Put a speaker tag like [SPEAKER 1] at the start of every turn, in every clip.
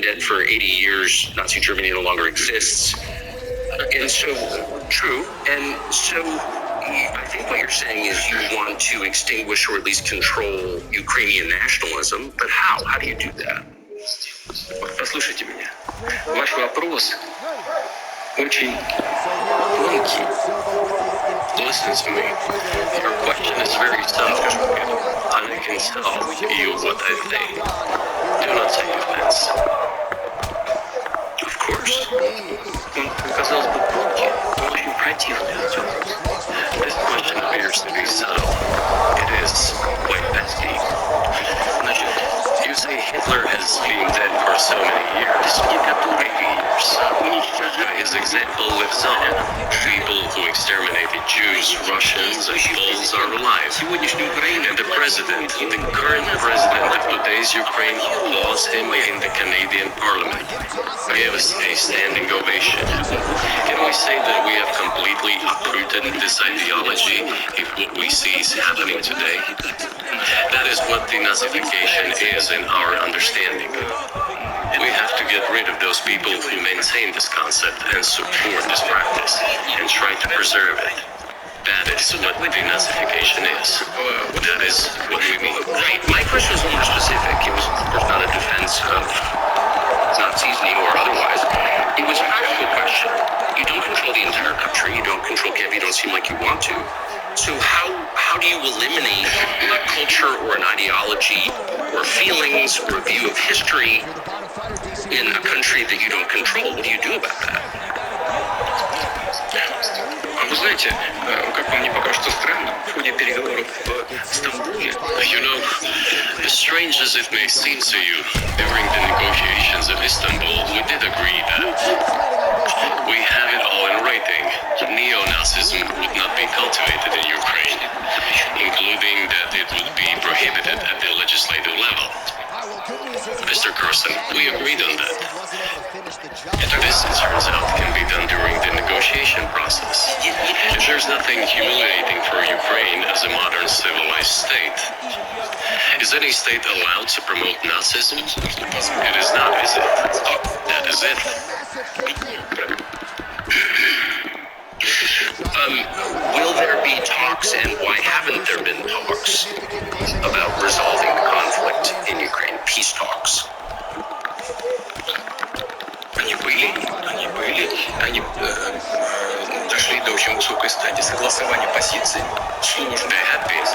[SPEAKER 1] dead for 80 years. Nazi Germany no longer exists. And so, true. And so, I think what you're saying is you want to extinguish or at least control Ukrainian nationalism. But how? How do you do that?
[SPEAKER 2] Послушайте меня. Ваш вопрос очень тонкий. Listen to me. Your question is very subtle, and I can tell you what I think. Do not take offense. Of course. Он казалось бы тонкий, но очень противный вопрос. This question appears to be subtle. It is quite pesky. Значит, you say Hitler has been dead for so many years. Maybe years. His example lives on. People who exterminated Jews, Russians, and Poles are alive. And the president, the current president of today's Ukraine, applauds him in the Canadian Parliament. Gives a standing ovation. Can we say that we have completely uprooted this ideology if what we see is happening today? That is what denazification is in our understanding. We have to get rid of those people who maintain this concept and support this practice and try to preserve it. That is what denazification is. That is what we mean.
[SPEAKER 1] Right. My question was more specific. It was, of course, not a defense of Nazis or otherwise. It was a practical question. You don't control the entire country. You don't control Kiev. You don't seem like you want to. So how do you eliminate a culture or an ideology or feelings or a view of history in a country that you don't control? What do you do about that?
[SPEAKER 2] Вы знаете, как по мне пока что странно, в ходе переговоров в Стамбуле,
[SPEAKER 3] You know, as strange as it may seem to you, during the negotiations of Istanbul, we did agree that we have it all in writing. Neo-Nazism would not be cultivated in Ukraine, including that it would be prohibited at the legislative level. Mr. Carson, we agreed on that. This, it turns out, can be done during the negotiation process. If there's nothing humiliating for Ukraine as a modern civilized state, is any state allowed to promote Nazism? It is not, is it? That is it.
[SPEAKER 1] Will there be talks, and why haven't there been talks about resolving the conflict in Ukraine? Peace talks.
[SPEAKER 2] они дошли до очень высокой стадии согласования позиций.
[SPEAKER 3] They had been.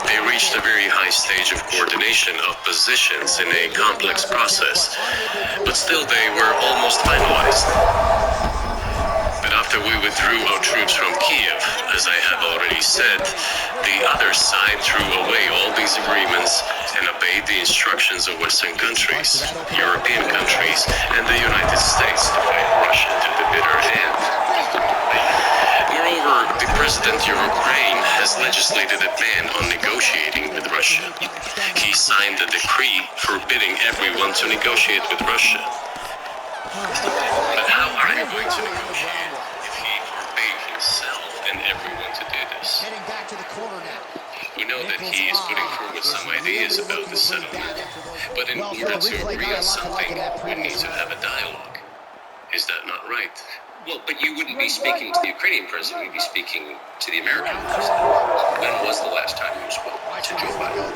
[SPEAKER 3] They reached a very high stage of coordination of positions in a complex process, but still they were almost finalized. But after we withdrew our troops from Kiev, as I have already said, the other side threw away all these agreements and obeyed the instructions of Western countries, European countries, and the United States to fight Russia to the bitter end. Moreover, the president of Ukraine has legislated a ban on negotiating with Russia. He signed a decree forbidding everyone to negotiate with Russia. But how are you going to negotiate if he forbade himself and everyone to do this? We know that he is putting forward some ideas about the settlement, but in order to agree on something, we need to have a dialogue. Is that not right?
[SPEAKER 1] Well, but you wouldn't be speaking to the Ukrainian president, you'd be speaking to the American president. When was the last time you spoke to Joe Biden?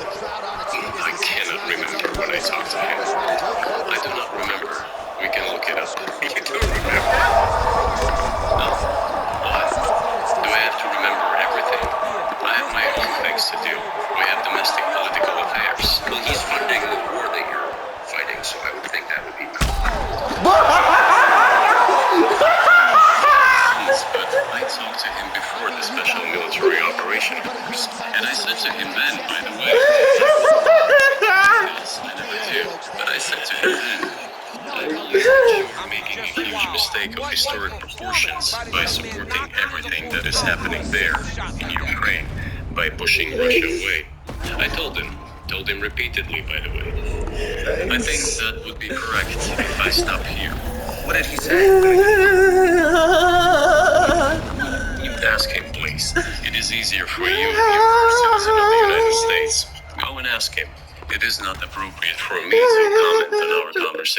[SPEAKER 3] I cannot remember when I talked to him. I do not remember. We can look it up.
[SPEAKER 2] You don't remember?
[SPEAKER 3] No. Why? Do I have to remember everything? I have my own things to do. We have domestic political affairs.
[SPEAKER 1] Well, he's funding the war that you're fighting, so I would think that would be
[SPEAKER 3] But I talked to him before the special military operation, and I said to him then, by the way, yes, I never do, but I said to him then, you're making a huge mistake of historic proportions by supporting everything that is happening there in Ukraine by pushing Russia away. I told him repeatedly, by the way. I think that would be correct if I stop here.
[SPEAKER 2] What did he say?
[SPEAKER 3] You ask him, please. It is easier for you, you're a citizen of the United States. Go and ask him. It is not appropriate for me to comment on our conversation.